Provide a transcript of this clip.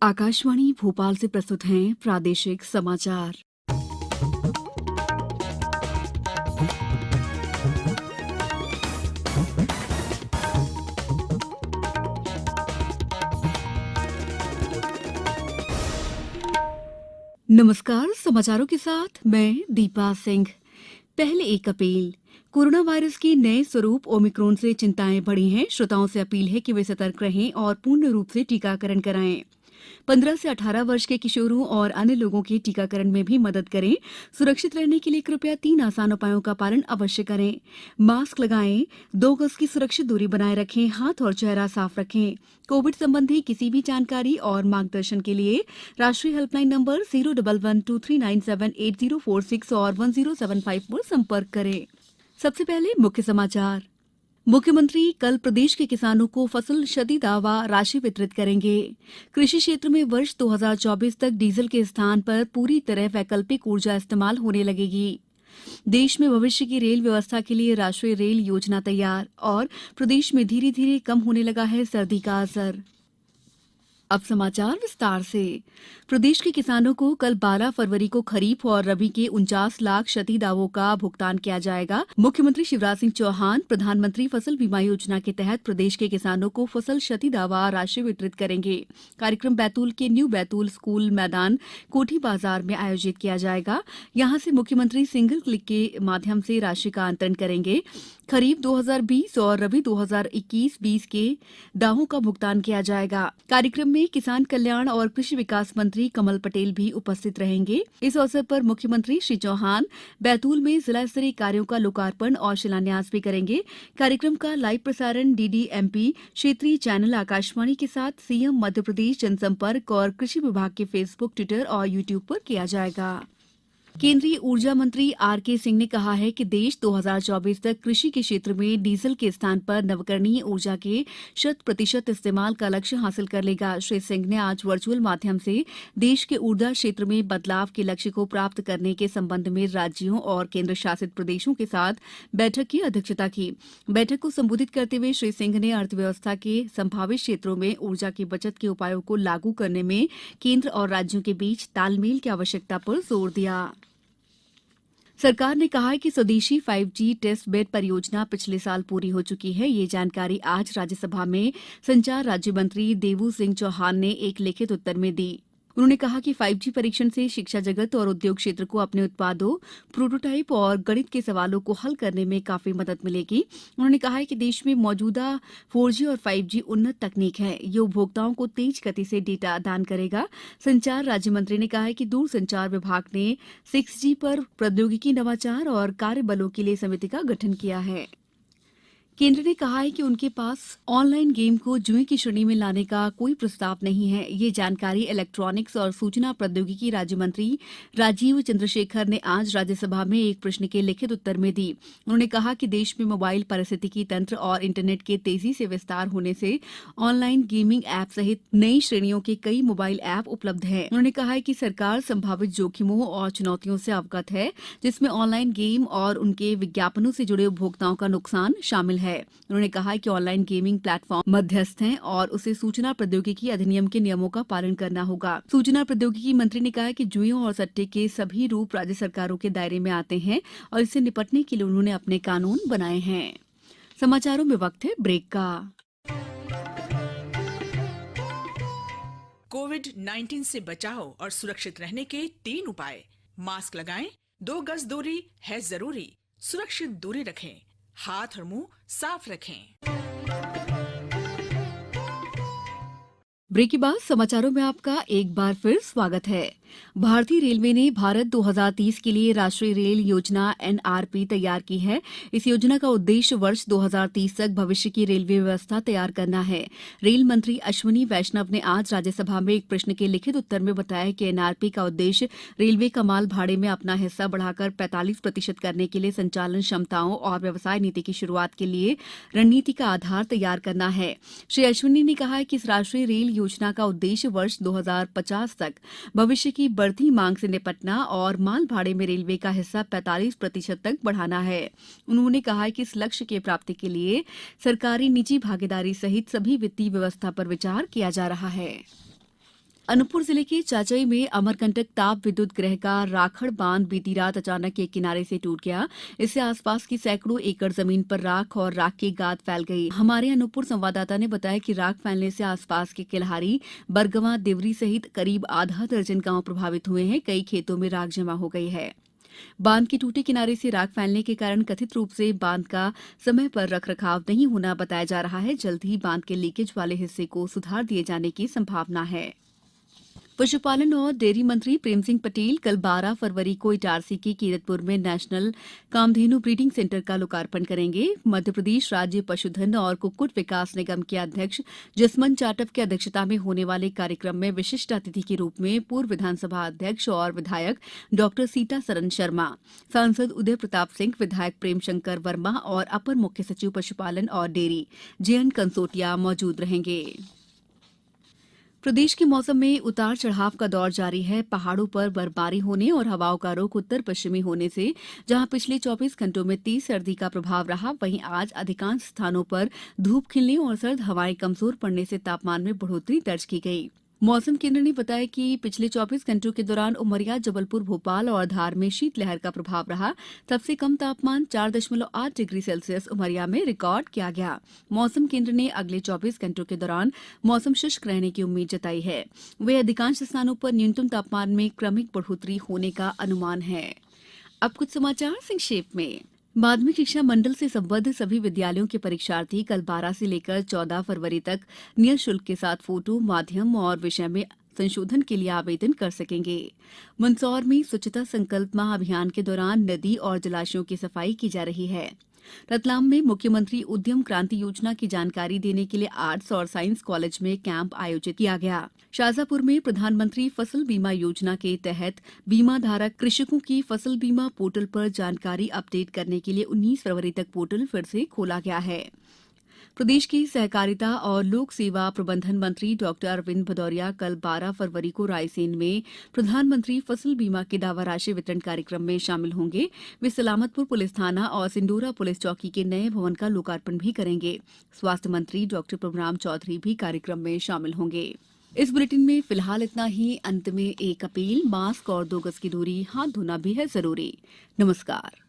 आकाशवाणी भोपाल से प्रस्तुत हैं प्रादेशिक समाचार। नमस्कार, समाचारों के साथ मैं दीपा सिंह। पहले एक अपील। कोरोना वायरस के नए स्वरूप ओमिक्रॉन से चिंताएं बढ़ी हैं। श्रोताओं से अपील है कि वे सतर्क रहें और पूर्ण रूप से टीकाकरण कराएं। 15 से 18 वर्ष के किशोरों और अन्य लोगों के टीकाकरण में भी मदद करें। सुरक्षित रहने के लिए कृपया 3 आसान उपायों का पालन अवश्य करें। मास्क लगाएं, 2 गज की सुरक्षित दूरी बनाए रखें, हाथ और चेहरा साफ रखें। कोविड संबंधी किसी भी जानकारी और मार्गदर्शन के लिए राष्ट्रीय हेल्पलाइन नंबर 01123978046 और 1075 पर संपर्क करें। सबसे पहले मुख्य समाचार। मुख्यमंत्री कल प्रदेश के किसानों को फसल क्षति दावा राशि वितरित करेंगे। कृषि क्षेत्र में वर्ष 2024 तक डीजल के स्थान पर पूरी तरह वैकल्पिक ऊर्जा इस्तेमाल होने लगेगी। देश में भविष्य की रेल व्यवस्था के लिए राष्ट्रीय रेल योजना तैयार और प्रदेश में धीरे धीरे कम होने लगा है सर्दी का असर। अब समाचार विस्तार से। प्रदेश के किसानों को कल 12 फरवरी को खरीफ और रबी के 49 लाख क्षति दावों का भुगतान किया जाएगा। मुख्यमंत्री शिवराज सिंह चौहान प्रधानमंत्री फसल बीमा योजना के तहत प्रदेश के किसानों को फसल क्षति दावा राशि वितरित करेंगे। कार्यक्रम बैतूल के न्यू बैतूल स्कूल मैदान कोठी बाजार में आयोजित किया जाएगा। यहां से मुख्यमंत्री सिंगल क्लिक के माध्यम से राशि का अंतरण करेंगे। खरीफ 2020 और रबी 2021-20 के दावों का भुगतान किया जाएगा। कार्यक्रम में किसान कल्याण और कृषि विकास मंत्री कमल पटेल भी उपस्थित रहेंगे। इस अवसर पर मुख्यमंत्री श्री चौहान बैतूल में जिला स्तरीय कार्यों का लोकार्पण और शिलान्यास भी करेंगे। कार्यक्रम का लाइव प्रसारण डीडीएमपी क्षेत्रीय चैनल आकाशवाणी के साथ सीएम मध्य प्रदेश जनसंपर्क और कृषि विभाग के फेसबुक, ट्विटर और यूट्यूब पर किया जाएगा। केंद्रीय ऊर्जा मंत्री आर.के. सिंह ने कहा है कि देश 2024 तक कृषि के क्षेत्र में डीजल के स्थान पर नवकरणीय ऊर्जा के 100% इस्तेमाल का लक्ष्य हासिल कर लेगा। श्री सिंह ने आज वर्चुअल माध्यम से देश के ऊर्जा क्षेत्र में बदलाव के लक्ष्य को प्राप्त करने के संबंध में राज्यों और केंद्र शासित प्रदेशों के साथ बैठक की अध्यक्षता की। बैठक को संबोधित करते हुए श्री सिंह ने अर्थव्यवस्था के संभावित क्षेत्रों में ऊर्जा की बचत के उपायों को लागू करने में केंद्र और राज्यों के बीच तालमेल की आवश्यकता पर जोर दिया। सरकार ने कहा है कि स्वदेशी 5G टेस्ट बेड परियोजना पिछले साल पूरी हो चुकी है। ये जानकारी आज राज्यसभा में संचार राज्य मंत्री देवू सिंह चौहान ने एक लिखित उत्तर में दी। उन्होंने कहा कि 5G परीक्षण से शिक्षा जगत और उद्योग क्षेत्र को अपने उत्पादों, प्रोटोटाइप और गणित के सवालों को हल करने में काफी मदद मिलेगी। उन्होंने कहा है कि देश में मौजूदा 4G और 5G उन्नत तकनीक है। ये उपभोक्ताओं को तेज गति से डेटा दान करेगा। संचार राज्य मंत्री ने कहा है कि दूरसंचार विभाग ने 6G पर प्रौद्योगिकी नवाचार और कार्यबलों के लिए समिति का गठन किया है। केंद्र ने कहा है कि उनके पास ऑनलाइन गेम को जुए की श्रेणी में लाने का कोई प्रस्ताव नहीं है। ये जानकारी इलेक्ट्रॉनिक्स और सूचना प्रौद्योगिकी राज्य मंत्री राजीव चंद्रशेखर ने आज राज्यसभा में एक प्रश्न के लिखित उत्तर में दी। उन्होंने कहा कि देश में मोबाइल पारिस्थितिकी तंत्र और इंटरनेट के तेजी से विस्तार होने से ऑनलाइन गेमिंग ऐप सहित नई श्रेणियों के कई मोबाइल ऐप उपलब्ध हैं। उन्होंने कहा है कि सरकार संभावित जोखिमों और चुनौतियों से अवगत है, जिसमें ऑनलाइन गेम और उनके विज्ञापनों से जुड़े उपभोक्ताओं का नुकसान शामिल है। उन्होंने कहा कि ऑनलाइन गेमिंग प्लेटफॉर्म मध्यस्थ हैं और उसे सूचना प्रौद्योगिकी अधिनियम के नियमों का पालन करना होगा। सूचना प्रौद्योगिकी मंत्री ने कहा कि जुए और सट्टे के सभी रूप राज्य सरकारों के दायरे में आते हैं और इससे निपटने के लिए उन्होंने अपने कानून बनाए हैं। समाचारों में वक्त है ब्रेक का। कोविड-19 से बचाव और सुरक्षित रहने के 3 उपाय। मास्क लगाएं, 2 गज दूरी है जरूरी, सुरक्षित दूरी रखें, हाथ और मुंह साफ रखें। ब्रेक के बाद समाचारों में आपका एक बार फिर स्वागत है। भारतीय रेलवे ने भारत 2030 के लिए राष्ट्रीय रेल योजना एनआरपी तैयार की है। इस योजना का उद्देश्य वर्ष 2030 तक भविष्य की रेलवे व्यवस्था तैयार करना है। रेल मंत्री अश्विनी वैष्णव ने आज राज्यसभा में एक प्रश्न के लिखित उत्तर में बताया कि एनआरपी का उद्देश्य रेलवे का माल भाड़े में अपना हिस्सा बढ़ाकर 45% करने के लिए संचालन क्षमताओं और व्यवसाय नीति की शुरुआत के लिए रणनीति का आधार तैयार करना है। श्री अश्विनी ने कहा कि इस राष्ट्रीय रेल योजना का उद्देश्य वर्ष 2050 तक भविष्य की बढ़ती मांग से निपटना और माल भाड़े में रेलवे का हिस्सा 45% तक बढ़ाना है। उन्होंने कहा कि इस लक्ष्य के प्राप्ति के लिए सरकारी निजी भागीदारी सहित सभी वित्तीय व्यवस्था पर विचार किया जा रहा है। अनूपपुर जिले के चाचई में अमरकंटक ताप विद्युत गृह का राखड़ बांध बीती रात अचानक एक किनारे से टूट गया। इससे आसपास की सैकड़ों एकड़ जमीन पर राख और राख की गाद फैल गई। हमारे अनूपपुर संवाददाता ने बताया कि राख फैलने से आसपास के किल्हारी, बरगवा, देवरी सहित करीब आधा दर्जन गांव प्रभावित हुए हैं। कई खेतों में राख जमा हो गई है। बांध के टूटे किनारे से राख फैलने के कारण कथित रूप से बांध का समय पर रखरखाव नहीं होना बताया जा रहा है। जल्द ही बांध के लीकेज वाले हिस्से को सुधार दिए जाने की संभावना है। पशुपालन और डेयरी मंत्री प्रेम सिंह पटेल कल 12 फरवरी को इटारसी के कीरतपुर में नेशनल कामधेनु ब्रीडिंग सेंटर का लोकार्पण करेंगे। मध्यप्रदेश राज्य पशुधन और कुक्कुट विकास निगम के अध्यक्ष जसमंत जाटव की अध्यक्षता में होने वाले कार्यक्रम में विशिष्ट अतिथि के रूप में पूर्व विधानसभा अध्यक्ष और विधायक डॉ सीतासरन शर्मा, सांसद उदय प्रताप सिंह, विधायक प्रेम शंकर वर्मा और अपर मुख्य सचिव पशुपालन और डेयरी जेएन कंसोटिया मौजूद रहेंगे। प्रदेश के मौसम में उतार चढ़ाव का दौर जारी है। पहाड़ों पर बर्फबारी होने और हवाओं का रुख उत्तर पश्चिमी होने से जहां पिछले 24 घंटों में तेज सर्दी का प्रभाव रहा, वहीं आज अधिकांश स्थानों पर धूप खिलने और सर्द हवाएं कमजोर पड़ने से तापमान में बढ़ोतरी दर्ज की गई। मौसम केंद्र ने बताया कि पिछले 24 घंटों के दौरान उमरिया, जबलपुर, भोपाल और धार में शीतलहर का प्रभाव रहा। सबसे कम तापमान 4.8 डिग्री सेल्सियस उमरिया में रिकॉर्ड किया गया। मौसम केंद्र ने अगले 24 घंटों के दौरान मौसम शुष्क रहने की उम्मीद जताई है। वहीं अधिकांश स्थानों पर न्यूनतम तापमान में क्रमिक बढ़ोतरी होने का अनुमान है। अब कुछ समाचार संक्षेप में। माध्यमिक शिक्षा मंडल से संबद्ध सभी विद्यालयों के परीक्षार्थी कल 12 से लेकर 14 फरवरी तक निःशुल्क के साथ फोटो, माध्यम और विषय में संशोधन के लिए आवेदन कर सकेंगे। मंदसौर में स्वच्छता संकल्प माह अभियान के दौरान नदी और जलाशयों की सफाई की जा रही है। रतलाम में मुख्यमंत्री उद्यम क्रांति योजना की जानकारी देने के लिए आर्ट्स और साइंस कॉलेज में कैंप आयोजित किया गया। शाजापुर में प्रधानमंत्री फसल बीमा योजना के तहत बीमा धारक कृषकों की फसल बीमा पोर्टल पर जानकारी अपडेट करने के लिए 19 फरवरी तक पोर्टल फिर से खोला गया है। प्रदेश के सहकारिता और लोक सेवा प्रबंधन मंत्री डॉक्टर अरविंद भदौरिया कल 12 फरवरी को रायसेन में प्रधानमंत्री फसल बीमा के दावा राशि वितरण कार्यक्रम में शामिल होंगे। वे सलामतपुर पुलिस थाना और सिंडोरा पुलिस चौकी के नए भवन का लोकार्पण भी करेंगे। स्वास्थ्य मंत्री डॉक्टर प्रभुराम चौधरी भी कार्यक्रम में शामिल होंगे। इस बुलेटिन में फिलहाल इतना ही। अंत में एक अपील, मास्क और 2 गज की दूरी, हाथ धोना भी है जरूरी। नमस्कार।